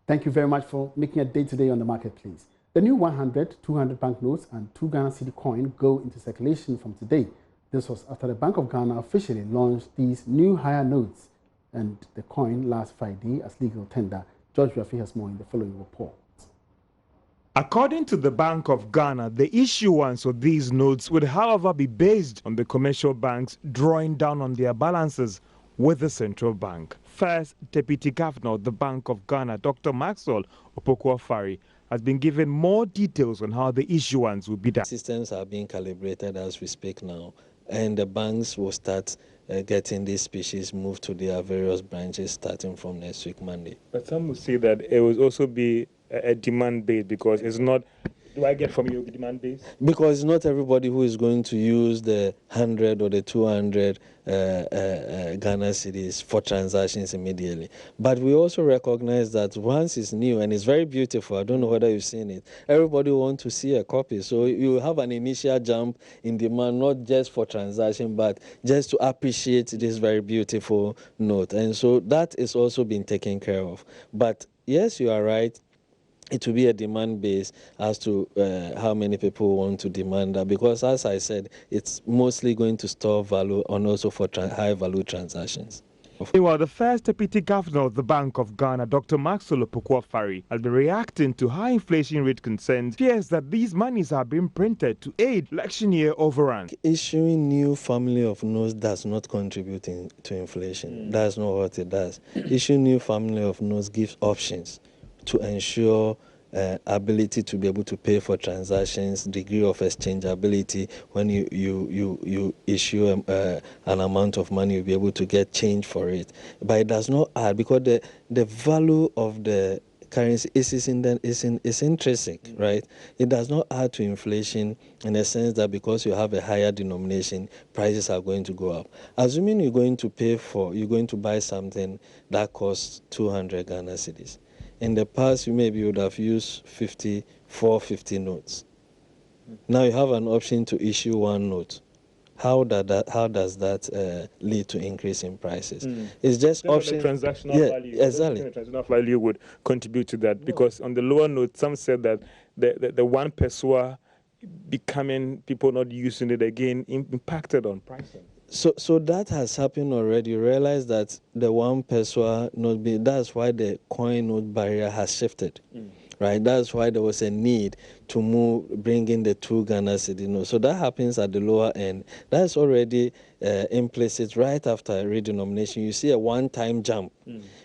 Thank you very much for making a day today on the marketplace. The new 100, 200 banknotes and 2 Ghana cedi coin go into circulation from today. This was after the Bank of Ghana officially launched these new higher notes and the coin last Friday as legal tender. George Rafi has more in the following report. According to the Bank of Ghana, the issuance of these notes would, however, be based on the commercial banks drawing down on their balances with the central bank. First Deputy Governor of the Bank of Ghana, Dr. Maxwell Opoku-Afari, has been given more details on how the issuance will be done. Systems are being calibrated as we speak now, and the banks will start getting these species moved to their various branches starting from next week, Monday. But some will say that it will also be a demand base because it's not. Do I get from you demand base? Because not everybody who is going to use the 100 or the 200 Ghana cedis for transactions immediately. But we also recognize that once it's new and it's very beautiful, I don't know whether you've seen it, everybody wants to see a copy. So you have an initial jump in demand, not just for transaction, but just to appreciate this very beautiful note. And so that is also being taken care of. But yes, you are right. It will be a demand base as to how many people want to demand that, because as I said, it's mostly going to store value and also for high value transactions. Meanwhile, the first Deputy Governor of the Bank of Ghana, Dr. Maxwell Opoku-Afari, has been reacting to high inflation rate concerns, fears that these monies are being printed to aid election year overrun. Issuing new family of notes does not contribute to inflation. That's not what it does. Issuing new family of notes gives options to ensure ability to be able to pay for transactions, degree of exchangeability. When you issue an amount of money, you'll be able to get change for it. But it does not add, because the value of the currency is intrinsic, right? It does not add to inflation in the sense that because you have a higher denomination, prices are going to go up. Assuming you're going to buy something that costs 200 Ghana cedis. In the past, you maybe would have used 50 notes. Now you have an option to issue one note. How does that lead to increase in prices? It's just option. The transactional value. Exactly. The transactional value would contribute to that, because on the lower note, some said that the 1 peso becoming, people not using it again, impacted on pricing. So that has happened already. You realize that the 1 peso that's why the coin note barrier has shifted, right? That's why there was a need to bring in the 2 Ghana cedi notes. So that happens at the lower end. That's already implicit right after redenomination. You see a one-time jump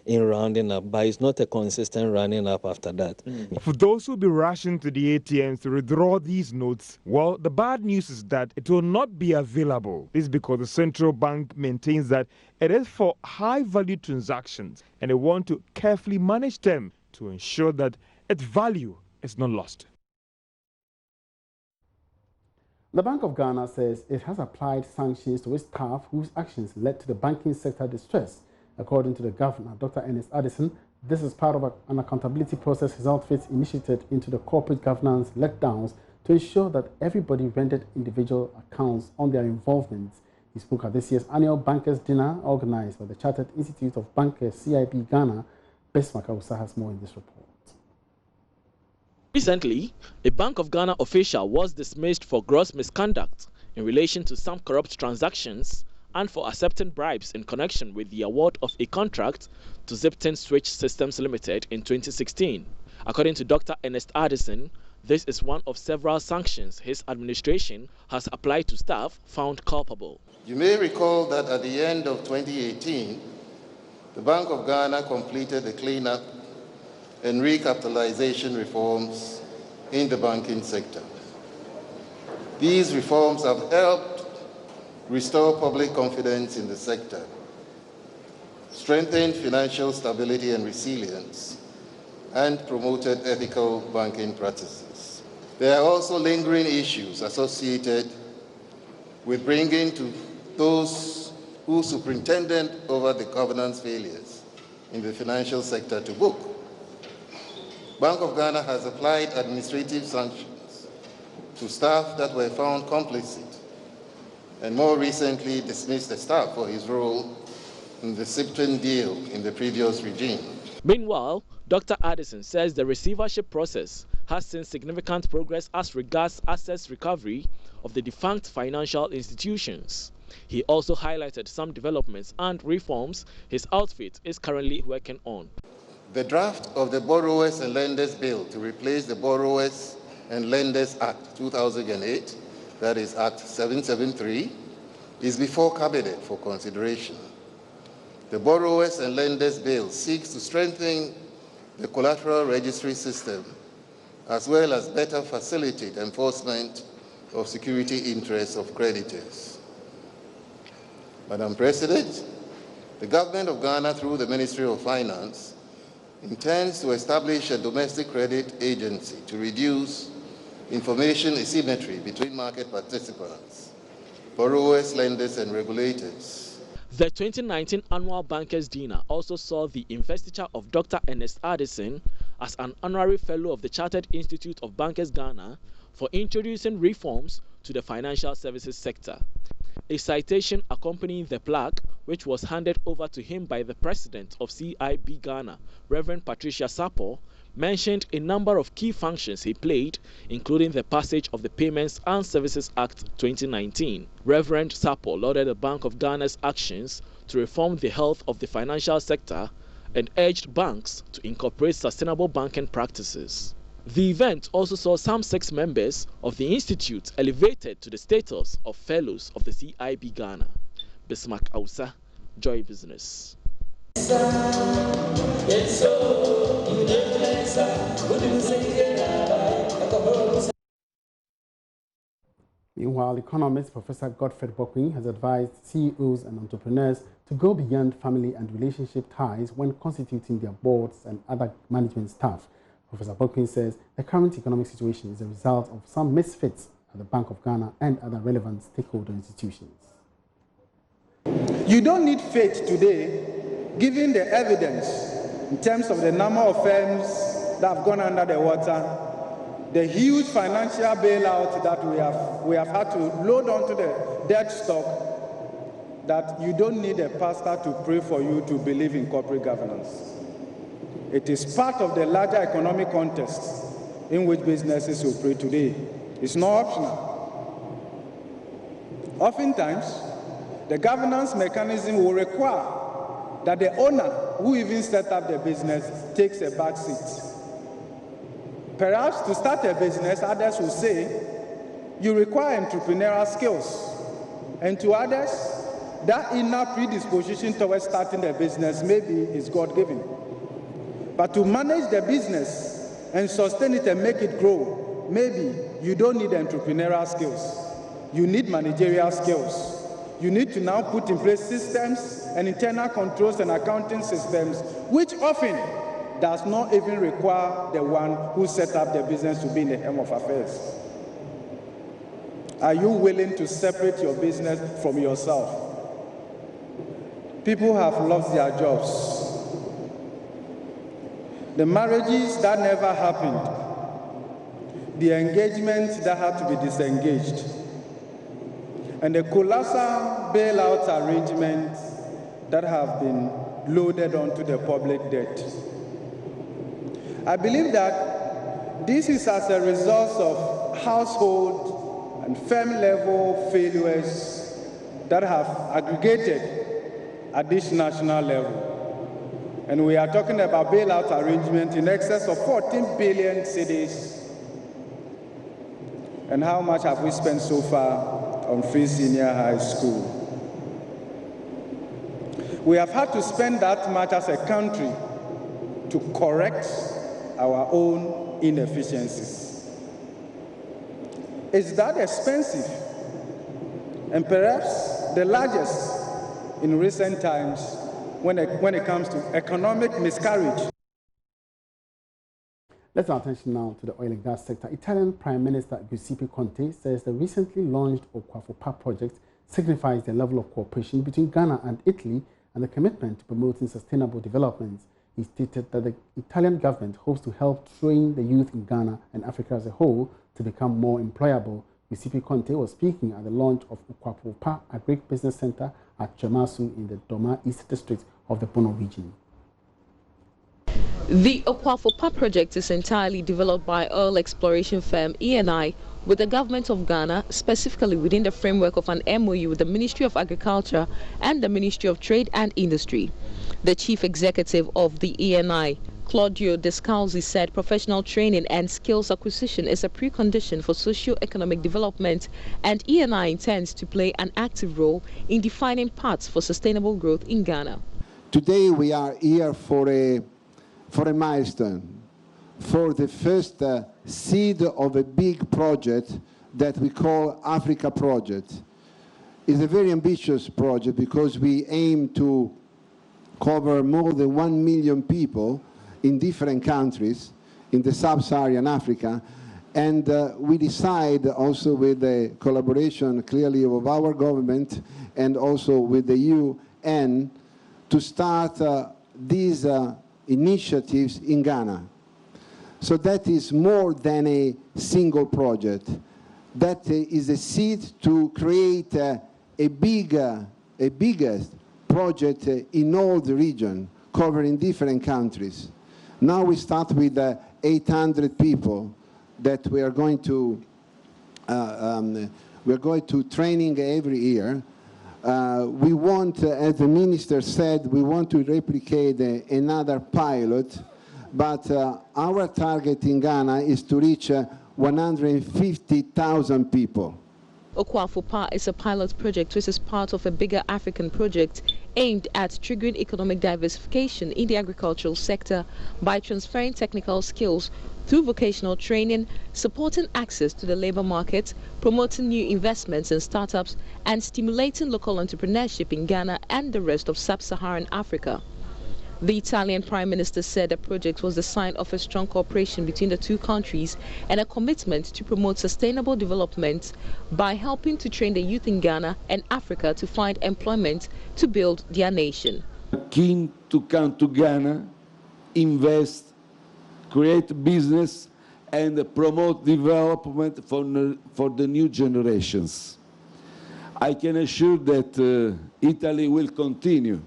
in rounding up, but it's not a consistent running up after that. For those who be rushing to the ATMs to withdraw these notes, well, the bad news is that it will not be available. This is because the central bank maintains that it is for high-value transactions, and they want to carefully manage them to ensure that its value is not lost. The Bank of Ghana says it has applied sanctions to its staff whose actions led to the banking sector distress. According to the governor, Dr. Ernest Addison, this is part of an accountability process his outfit initiated into the corporate governance letdowns to ensure that everybody rendered individual accounts on their involvement. He spoke at this year's annual Bankers' Dinner organized by the Chartered Institute of Bankers, CIB Ghana. Besmaka Usa has more in this report. Recently, a Bank of Ghana official was dismissed for gross misconduct in relation to some corrupt transactions and for accepting bribes in connection with the award of a contract to Zipton Switch Systems Limited in 2016. According to Dr. Ernest Addison, this is one of several sanctions his administration has applied to staff found culpable. You may recall that at the end of 2018, the Bank of Ghana completed the cleanup and recapitalization reforms in the banking sector. These reforms have helped restore public confidence in the sector, strengthened financial stability and resilience, and promoted ethical banking practices. There are also lingering issues associated with bringing to those who superintended over the governance failures in the financial sector to book. Bank of Ghana has applied administrative sanctions to staff that were found complicit, and more recently dismissed the staff for his role in the Zipton deal in the previous regime. Meanwhile, Dr. Addison says the receivership process has seen significant progress as regards assets recovery of the defunct financial institutions. He also highlighted some developments and reforms his outfit is currently working on. The draft of the Borrowers and Lenders Bill to replace the Borrowers and Lenders Act 2008, that is Act 773, is before Cabinet for consideration. The Borrowers and Lenders Bill seeks to strengthen the collateral registry system as well as better facilitate enforcement of security interests of creditors. Madam President, the Government of Ghana, through the Ministry of Finance, intends to establish a domestic credit agency to reduce information asymmetry between market participants, borrowers, lenders, and regulators. The 2019 annual Bankers' Dinner also saw the investiture of Dr. Ernest Addison as an honorary fellow of the Chartered Institute of Bankers Ghana for introducing reforms to the financial services sector. A citation accompanying the plaque, which was handed over to him by the president of CIB Ghana, Reverend Patricia Sappor, mentioned a number of key functions he played, including the passage of the Payments and Services Act 2019. Reverend Sappor lauded the Bank of Ghana's actions to reform the health of the financial sector and urged banks to incorporate sustainable banking practices. The event also saw some 6 members of the institute elevated to the status of fellows of the CIB Ghana. Bismarck Ausa, Joy Business. Meanwhile, economist Professor Godfred Bokwin has advised CEOs and entrepreneurs to go beyond family and relationship ties when constituting their boards and other management staff. Professor Bokwin says the current economic situation is a result of some misfits at the Bank of Ghana and other relevant stakeholder institutions. You don't need faith today, given the evidence in terms of the number of firms that have gone under the water, the huge financial bailout that we have had to load onto the debt stock, that you don't need a pastor to pray for you to believe in corporate governance. It is part of the larger economic context in which businesses operate today. It's not optional. Oftentimes, the governance mechanism will require that the owner who even set up the business takes a back seat. Perhaps to start a business, others will say, you require entrepreneurial skills. And to others, that inner predisposition towards starting a business maybe is God-given. But to manage the business and sustain it and make it grow, maybe you don't need entrepreneurial skills. You need managerial skills. You need to now put in place systems and internal controls and accounting systems, which often does not even require the one who set up the business to be in the helm of affairs. Are you willing to separate your business from yourself? People have lost their jobs. The marriages that never happened, the engagements that had to be disengaged, and the colossal bailout arrangements that have been loaded onto the public debt. I believe that this is as a result of household and firm-level failures that have aggregated at this national level. And we are talking about bailout arrangements in excess of 14 billion cedis. And how much have we spent so far on free senior high school? We have had to spend that much as a country to correct our own inefficiencies. Is that expensive? And perhaps the largest in recent times when it comes to economic miscarriage. Let's turn attention now to the oil and gas sector. Italian Prime Minister Giuseppe Conte says the recently launched Aquafopa project signifies the level of cooperation between Ghana and Italy and the commitment to promoting sustainable development. He stated that the Italian government hopes to help train the youth in Ghana and Africa as a whole to become more employable. Giuseppe Conte was speaking at the launch of Aquafopa Agri-Business Center at Chemasu in the Doma East District of the Bono region. The Okwafopa project is entirely developed by oil exploration firm ENI with the government of Ghana, specifically within the framework of an MOU with the Ministry of Agriculture and the Ministry of Trade and Industry. The chief executive of the ENI, Claudio Descalzi, said professional training and skills acquisition is a precondition for socio-economic development, and ENI intends to play an active role in defining paths for sustainable growth in Ghana. Today we are here for a milestone, for the first seed of a big project that we call Africa Project. It's a very ambitious project because we aim to cover more than 1 million people in different countries in the sub-Saharan Africa, and we decide also with the collaboration clearly of our government and also with the UN to start these initiatives in Ghana. So that is more than a single project. That is a seed to create a biggest project in all the region, covering different countries. Now we start with 800 people that we are going to training every year. We want, as the minister said, we want to replicate another pilot, but our target in Ghana is to reach 150,000 people. Okwafopa is a pilot project which is part of a bigger African project aimed at triggering economic diversification in the agricultural sector by transferring technical skills through vocational training, supporting access to the labor market, promoting new investments and startups, and stimulating local entrepreneurship in Ghana and the rest of sub-Saharan Africa. The Italian Prime Minister said the project was the sign of a strong cooperation between the two countries and a commitment to promote sustainable development by helping to train the youth in Ghana and Africa to find employment to build their nation. Keen to come to Ghana, invest, create business and promote development for the new generations. I can assure that Italy will continue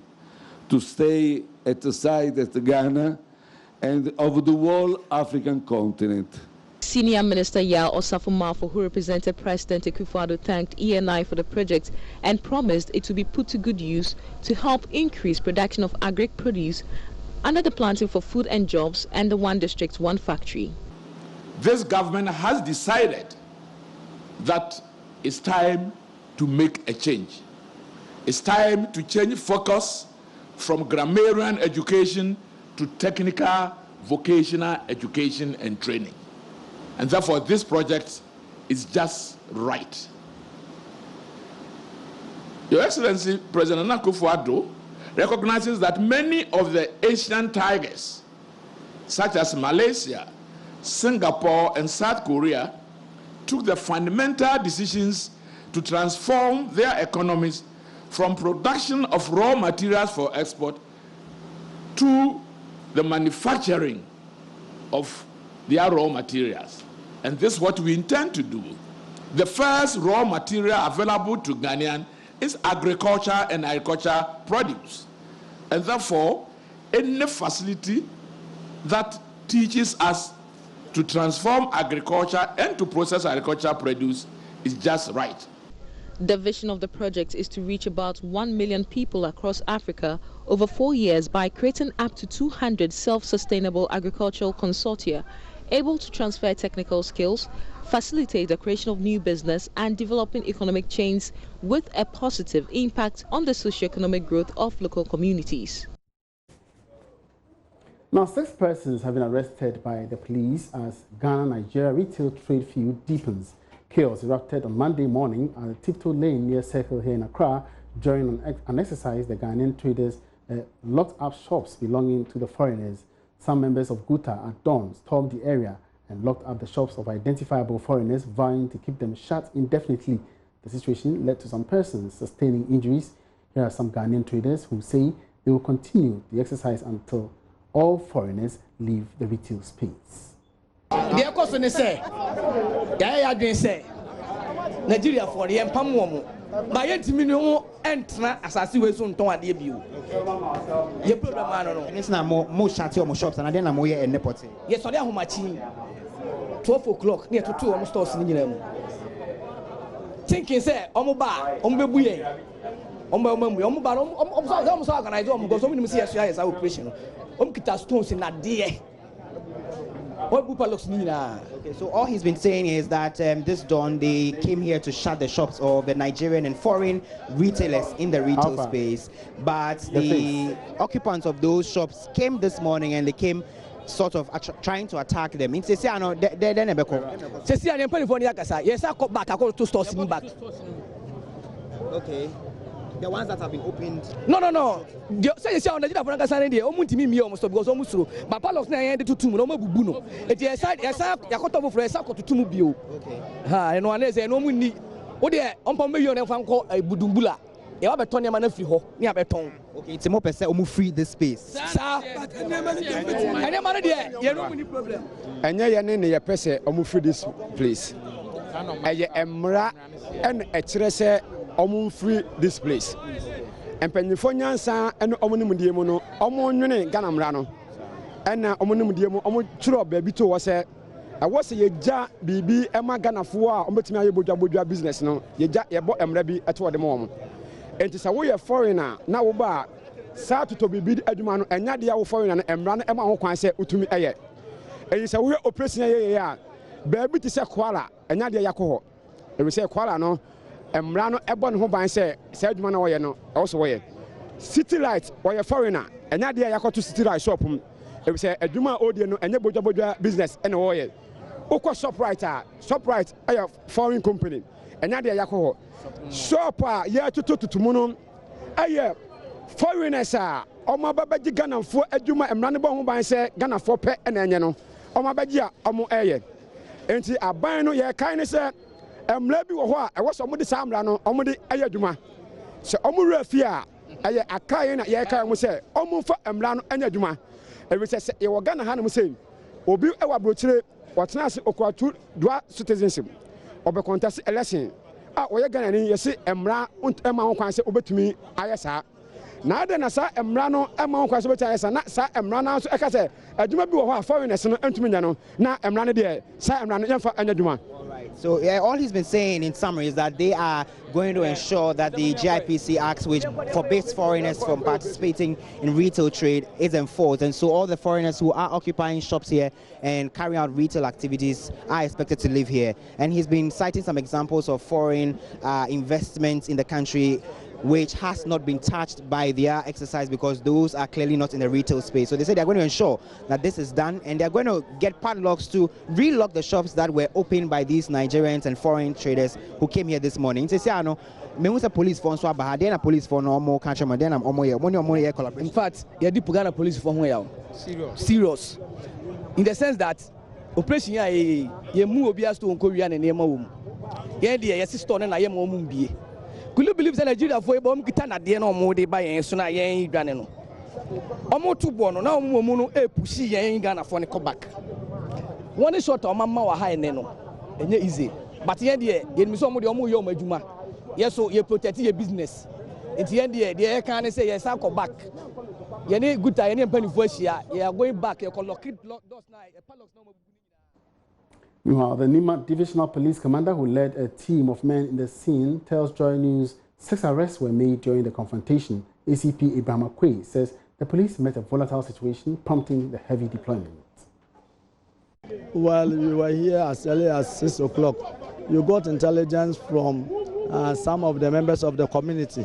to stay at the side of Ghana and of the whole African continent. Senior Minister Yao Osafo-Mafo, who represented President Akufo-Addo, thanked ENI for the project and promised it to be put to good use to help increase production of agric produce under the Planting for Food and Jobs and the One District, One Factory. This government has decided that it's time to make a change. It's time to change focus from grammarian education to technical vocational education and training. And therefore this project is just right. Your Excellency, President Akufo-Addo recognizes that many of the Asian tigers, such as Malaysia, Singapore, and South Korea, took the fundamental decisions to transform their economies from production of raw materials for export to the manufacturing of their raw materials. And this is what we intend to do. The first raw material available to Ghanaians is agriculture and agriculture produce. And therefore, any facility that teaches us to transform agriculture and to process agricultural produce is just right. The vision of the project is to reach about 1 million people across Africa over 4 years by creating up to 200 self-sustainable agricultural consortia able to transfer technical skills, facilitate the creation of new business and developing economic chains with a positive impact on the socio-economic growth of local communities. Now, 6 persons have been arrested by the police as Ghana-Nigeria retail trade feud deepens. Chaos erupted on Monday morning at Tiptoe Lane near Circle here in Accra during an exercise. The Ghanaian traders locked up shops belonging to the foreigners. Some members of Guta at dawn stormed the area and locked up the shops of identifiable foreigners, vowing to keep them shut indefinitely. The situation led to some persons sustaining injuries. Here are some Ghanaian traders who say they will continue the exercise until all foreigners leave the retail space. Nigeria for the Empamuomo, My entimino entra asasi we so nton ade bio. Ye problem no. It's na mo shati or mo shops and then na mo ye ennepote. Yes, so dey ahomachi. 12 o'clock near to 2 almost stores ni nyina mu. Thinking say omo ba omo bebu ye. Omo ba omo so organize omo go so we see yes operation. Omo kita stones na there. Okay, so all he's been saying is that this dawn they came here to shut the shops of the Nigerian and foreign retailers in the retail space, but the occupants of those shops came this morning and they came sort of trying to attack them. In Sesiano, they never come. Sesiano, yes, I got back. I got 2 stores in back. Okay. The ones that have been opened. No. Say you on the Jira Franca Sunday, almost me almost because almost through. But Palos na end to 2 no bubuno. It is side, yes, Yakoto for a sack to 2 bio. Okay. Ha, and one is no money. Oh, dear, on Pombeyo and Fanco, a Budumbula. You have a Tony Manafri ho, near Beton. Okay, it's a more percent almost free this space. Sir, I never know there, you know any problem. And you're a person almost free this place. I am Mra and a Tresse. Omo free this place. And Penifonian san and Omonum Diemono, Omonune Ganamrano. And Omonum Diemo, Omo Churo Babito was a I was a ja BB Emma Ganafua, Omotima Buja business no. Ye bought Emrebi at what the moment. And it's a way of foreigner now bar Satu to be bid Edumano and Nadia foreigner and Ran Emma Hokwanse Utumi Aye. And it's a way of pressing a baby to say Kuala and Nadia Yako. It will say Kuala no. Emrano ebon ho ban say adwuma na wo ye no also wo ye City Light wo ye foreigner enya de yakoto City Light shop e be say adwuma odie no enye bodwa business ene wo ye ukọ Shoprite a foreign company enya de yakọ shop a ye tututumu no aye foreigners a omo babaji Ghana fo adwuma emrano bo ho ban say Ghana fo pe ene enye no omo babaji a omo eye enti aban no ye kan ne say Emre bi wo ho a ewo so mo de samra no omo de aye adwuma se omo rafi a aye akai na ye kai mo se omo fa emra no anya adwuma e be se ye wo Ghana ha no mo se obi e wa brochire wotena ase okwatu dual citizenship obe contest election a wo ye Ghana ni ye se emra ema ho kwan se obetumi aye saa na ade na sa emra no ema ho kwan se obetumi aye saa na sa emra na so e ka se adwuma bi wo ho a foreigners no entumi nya no na emra no de sa emra no yemfa anya adwuma. So all he's been saying in summary is that they are going to ensure that the GIPC Act, which forbids foreigners from participating in retail trade, is enforced. And so all the foreigners who are occupying shops here and carrying out retail activities are expected to live here. And he's been citing some examples of foreign investments in the country which has not been touched by their exercise because those are clearly not in the retail space. So they say they're going to ensure that this is done and they're going to get padlocks to relock the shops that were opened by these Nigerians and foreign traders who came here this morning. They say, no, me was a police phone so bad, then a police phone no more countryman, then I'm almost here collaboration. In fact, you did Pugana police phone here. Serious. In the sense that operation ye move obias to Korean and Yema. Yeah, dear, sister and I am Mumbi. Could you believe that Nigeria for a bomb guitar at the end of more day by and soon I ain't granino? Almost 2 born, now Mono, a pussy ain't gonna phone come back. One is short on Mamma high neno, and yet easy. But the end, you miss some of your Majuma. Yes, so you protect your business. It's the end, the air can't say, yes, I'll go back. You need good time, any penny for you are going back, you can lock it, those night, a padlock no more. Meanwhile, the Nima Divisional Police Commander who led a team of men in the scene tells Joy News 6 arrests were made during the confrontation. ACP Ibrahim Akwe says the police met a volatile situation, prompting the heavy deployment. Well, we were here as early as 6 o'clock. You got intelligence from some of the members of the community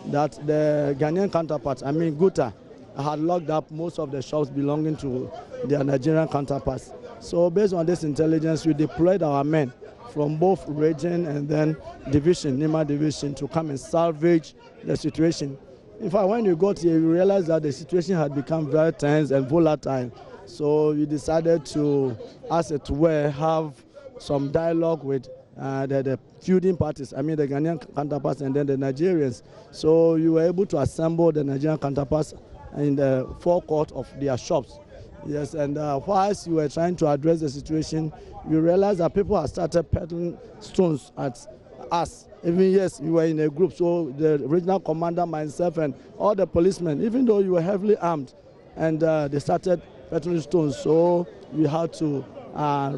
that the Ghanaian counterparts, Guta, had locked up most of the shops belonging to their Nigerian counterparts. So based on this intelligence, we deployed our men from both region and then division, Nima division, to come and salvage the situation. In fact, when you got here, you realized that the situation had become very tense and volatile. So we decided to, as it were, have some dialogue with the feuding parties, the Ghanaian counterparts and then the Nigerians. So you were able to assemble the Nigerian counterparts in the forecourt of their shops. Yes, and whilst you were trying to address the situation, you realized that people had started peddling stones at us. Even yes, we were in a group, so the regional commander, myself, and all the policemen, even though you were heavily armed, and they started petrol stones, so we had to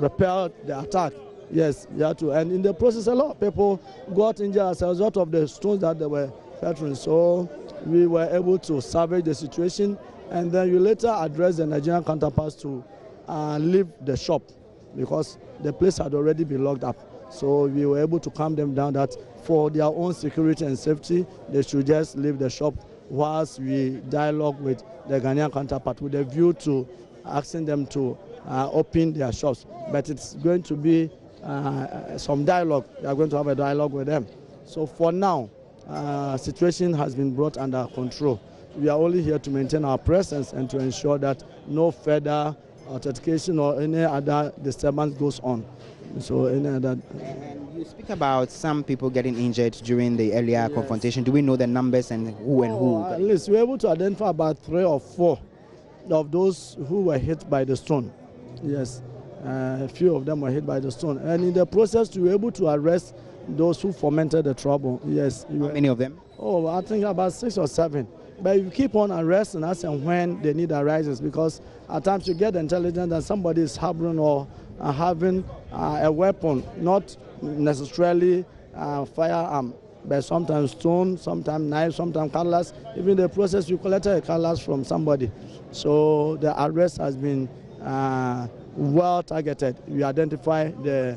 repel the attack. Yes, we had to, and in the process, a lot of people got injured as a result of the stones that they were petroling. So we were able to salvage the situation, and then we later addressed the Nigerian counterparts to leave the shop because the place had already been locked up. So we were able to calm them down that for their own security and safety, they should just leave the shop whilst we dialogue with the Ghanaian counterpart with a view to asking them to open their shops. But it's going to be some dialogue. We are going to have a dialogue with them. So for now, situation has been brought under control. We are only here to maintain our presence and to ensure that no further authentication or any other disturbance goes on. So any other. And you speak about some people getting injured during the earlier confrontation. Do we know the numbers and who and who? At least we were able to identify about 3 or 4 of those who were hit by the stone. Yes, a few of them were hit by the stone. And in the process, we were able to arrest those who fomented the trouble. Yes. How many of them? Oh, I think about 6 or 7. But you keep on arresting us and when the need arises, because at times you get intelligence that somebody is harboring or having a weapon, not necessarily firearm, but sometimes stone, sometimes knife, sometimes cutlass. Even in the process, you collected a cutlass from somebody. So the arrest has been well targeted. We identify the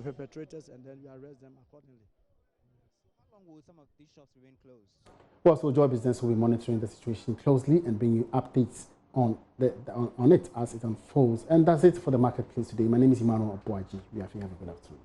perpetrators and then we arrest them accordingly. How long will some of these shops remain closed? Well, so Joy Business will be monitoring the situation closely and bring you updates on it as it unfolds. And that's it for the marketplace today. My name is Emmanuel Obuaji. We have a good afternoon.